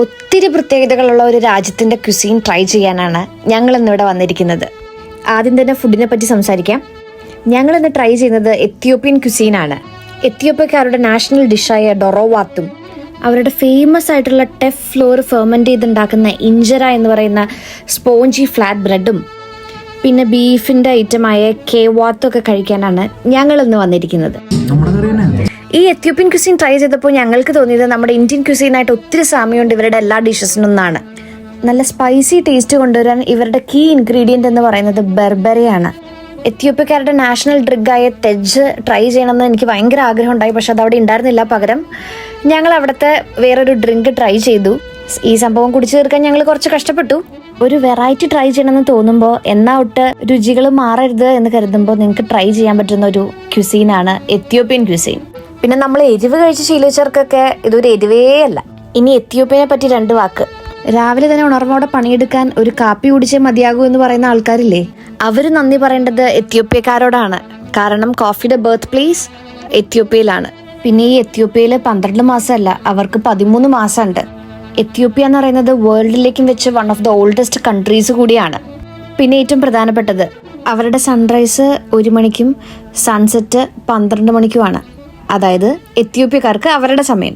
ഒത്തിരി പ്രത്യേകതകളുള്ള ഒരു രാജ്യത്തിൻ്റെ ക്യുസീൻ ട്രൈ ചെയ്യാനാണ് ഞങ്ങൾ ഇന്നിവിടെ വന്നിരിക്കുന്നത്. ആദ്യം തന്നെ ഫുഡിനെ പറ്റി സംസാരിക്കാം. ഞങ്ങളിന്ന് ട്രൈ ചെയ്യുന്നത് എത്യോപ്യൻ ക്യുസീനാണ്. എത്യോപ്യക്കാരുടെ നാഷണൽ ഡിഷായ ഡൊറോവാത്തും അവരുടെ ഫേമസ് ആയിട്ടുള്ള ടെഫ് ഫ്ലോർ ഫെർമെൻറ്റ് ചെയ്തുണ്ടാക്കുന്ന ഇഞ്ചറ എന്ന് പറയുന്ന സ്പോഞ്ചി ഫ്ലാറ്റ് ബ്രെഡും പിന്നെ ബീഫിൻ്റെ ഐറ്റമായ കേവാത്തും ഒക്കെ കഴിക്കാനാണ് ഞങ്ങളിന്ന് വന്നിരിക്കുന്നത്. ഈ എത്യോപ്യൻ ക്യുസീൻ ട്രൈ ചെയ്തപ്പോൾ ഞങ്ങൾക്ക് തോന്നിയത് നമ്മുടെ ഇന്ത്യൻ ക്യുസീനായിട്ട് ഒത്തിരി സാമ്യമുണ്ട് ഇവരുടെ എല്ലാ ഡിഷസിനൊന്നാണ്. നല്ല സ്പൈസി ടേസ്റ്റ് കൊണ്ടുവരാൻ ഇവരുടെ കീ ഇൻഗ്രീഡിയൻ്റ് എന്ന് പറയുന്നത് ബെർബറിയാണ്. എത്യോപ്യക്കാരുടെ നാഷണൽ ഡ്രിങ്കായ തെജ് ട്രൈ ചെയ്യണമെന്ന് എനിക്ക് ഭയങ്കര ആഗ്രഹം ഉണ്ടായി. പക്ഷെ അതവിടെ ഉണ്ടായിരുന്നില്ല. പകരം ഞങ്ങൾ അവിടുത്തെ വേറൊരു ഡ്രിങ്ക് ട്രൈ ചെയ്തു. ഈ സംഭവം കുടിച്ചു തീർക്കാൻ ഞങ്ങൾ കുറച്ച് കഷ്ടപ്പെട്ടു. ഒരു വെറൈറ്റി ട്രൈ ചെയ്യണമെന്ന് തോന്നുമ്പോൾ എന്നാ ഒട്ട് രുചികൾ മാറരുത് എന്ന് കരുതുമ്പോൾ നിങ്ങൾക്ക് ട്രൈ ചെയ്യാൻ പറ്റുന്ന ഒരു ക്യുസീനാണ് എത്യോപ്യൻ ക്യുസീൻ. പിന്നെ നമ്മൾ എരിവ് കഴിച്ച് ശീലിച്ചവർക്കൊക്കെ ഇതൊരു എരിവേ അല്ല. ഇനി എത്യോപ്യനെ പറ്റി 2 വാക്ക്. രാവിലെ തന്നെ ഉണർവോടെ പണിയെടുക്കാൻ ഒരു കാപ്പി കുടിച്ചേ മതിയാകൂ എന്ന് പറയുന്ന ആൾക്കാരില്ലേ, അവർ നന്ദി പറയേണ്ടത് എത്യോപ്യക്കാരോടാണ്. കാരണം കോഫിയുടെ ബർത്ത് പ്ലേസ് എത്യോപ്യയിലാണ്. പിന്നെ ഈ എത്യോപ്യയിൽ 12 മാസമല്ല, അവർക്ക് 13 മാസമുണ്ട്. എത്യോപ്യ എന്ന് പറയുന്നത് വേൾഡിലേക്കും വെച്ച് one of the oldest countries കൂടിയാണ്. പിന്നെ ഏറ്റവും പ്രധാനപ്പെട്ടത് അവരുടെ സൺറൈസ് 1 മണിക്കും സൺസെറ്റ് 12 മണിക്കുമാണ്. അതായത് എത്യോപ്യക്കാർക്ക് അവരുടെ സമയം.